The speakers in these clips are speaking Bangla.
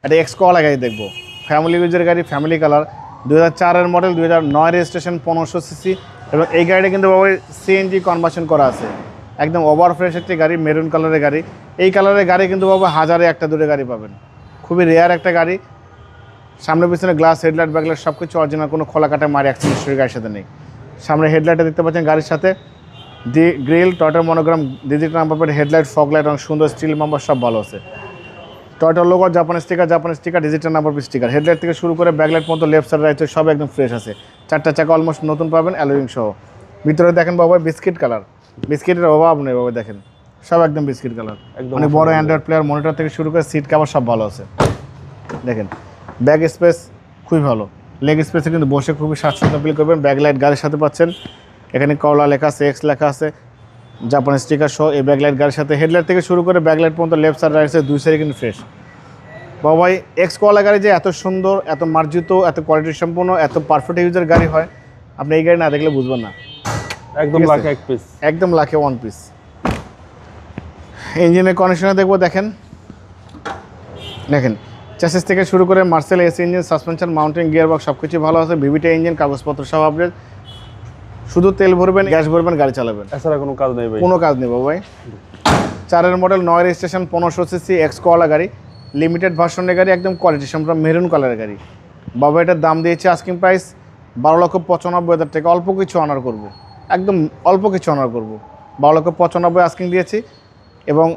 একটা এক্সকোলা গাড়ি দেখবো, ফ্যামিলি ইউজের গাড়ি, ফ্যামিলি কালার, 2004-এর মডেল, 2009 রেজিস্ট্রেশন, 1500 সিসি। এবং এই গাড়িটা কিন্তু বাবা সিএনজি কনভার্সন করা আছে, একদম ওভার ফ্রেশ একটি গাড়ি, মেরুন কালারের গাড়ি। এই কালারের গাড়ি কিন্তু বাবা হাজারে একটা দুটো গাড়ি পাবেন, খুবই রেয়ার একটা গাড়ি। সামনে পিছনে গ্লাস, হেডলাইট, ব্যাকলাইট সব কিছু অরিজিনাল, কোনো খোলা কাটা মারি অ্যাক্সিডেন্ট হিস্ট্রি গাড়ির সাথে নেই। সামনে হেডলাইটটা দেখতে পাচ্ছেন গাড়ির সাথে, গ্রিল, টয়টার monogram, digital number plate, headlight, foglight এবং সুন্দর স্টিল নাম্বার সব ভালো আছে। টয়টার লোগো, জাপানি sticker, digital number plate sticker. Headlight থেকে শুরু করে ব্যাকলাইট পর্যন্ত লেফট সাইড রাইট সাইড সব একদম ফ্রেশ আছে। চারটা চাকা অলমোস্ট নতুন পাবেন অ্যালোয়িং সহ। ভিতরে দেখেন বাবা বিস্কিট কালার, বিস্কিটের অভাব নেই বাবা, দেখেন সব একদম বিস্কিট কালার। অনেক বড় অ্যান্ড্রয়েড প্লেয়ার, মনিটর থেকে শুরু করে সিট কাভার সব ভালো আছে। দেখেন ব্যাগ স্পেস খুবই ভালো, লেগ স্পেসে কিন্তু বসে খুবই স্বাচ্ছন্দ্য ফিল করবেন। ব্যাকলাইট গাড়ির সাথে পাচ্ছেন, এখানে কলা লেখা আছে, এক্স লেখা আছে, জাপানি স্টিকার সহ এই ব্যাকলাইট গাড়ির সাথে। হেডলাইট থেকে শুরু করে ব্যাকলাইট পর্যন্ত লেফট সাইড রাইট সাইড দুই সাইডে কিন্তু ফ্রেশ। বাবাই এক্সকোলা গাড়ি যে এত সুন্দর, এত মার্জিত, এত কোয়ালিটি সম্পন্ন, এত পারফেক্ট ইউজের গাড়ি হয়, আপনি এই গাড়ি না দেখলে বুঝবেন না। একদম লাখে এক পিস, একদম লাখে ওয়ান পিস। ইঞ্জিনের কন্ডিশনে দেখবো, দেখেন দেখেন চ্যাসিস থেকে শুরু করে Marcel AC engine, suspension, mountain, gearbox সব কিছু ভালো আছে। ভিভিটা ইঞ্জিন, কাগজপত্র সব আপডেট। শুধু তেল ভরবেন, গ্যাস ভরবেন, গাড়ি চালাবেন, এছাড়া কোনো কাজ নেই ভাই। কোনো কাজ নেই বাবাই। 4-এর মডেল, 9 রেজিস্ট্রেশন, 1500 সিসি, এক্সকোলা গাড়ি, লিমিটেড ভার্সনের গাড়ি, একদম কোয়ালিটি সম্পূর্ণ মেরুন কালারের গাড়ি। বাবা এটার দাম দিয়েছে আস্কিং প্রাইস 12,95,000 টাকা। অল্প কিছু অনার করব, একদম অল্প কিছু অনার করব। 12,95,000 আস্কিং দিয়েছি। এবং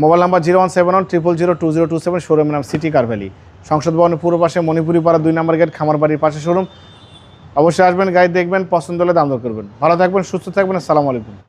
মোবাইল নাম্বার 01710020227, শোরুমের নাম সিটি কার ভ্যালি, সংসদ ভবনের পূর্ব পাশে, মণিপুরি পাড়া 2 নম্বর গেট, খামার বাড়ির পাশে শোরুম। অবশ্যই আসবেন, গাড়ি দেখবেন, পছন্দ হলে দাম দর করবেন। ভালো থাকবেন, সুস্থ থাকবেন, আসসালামু আলাইকুম।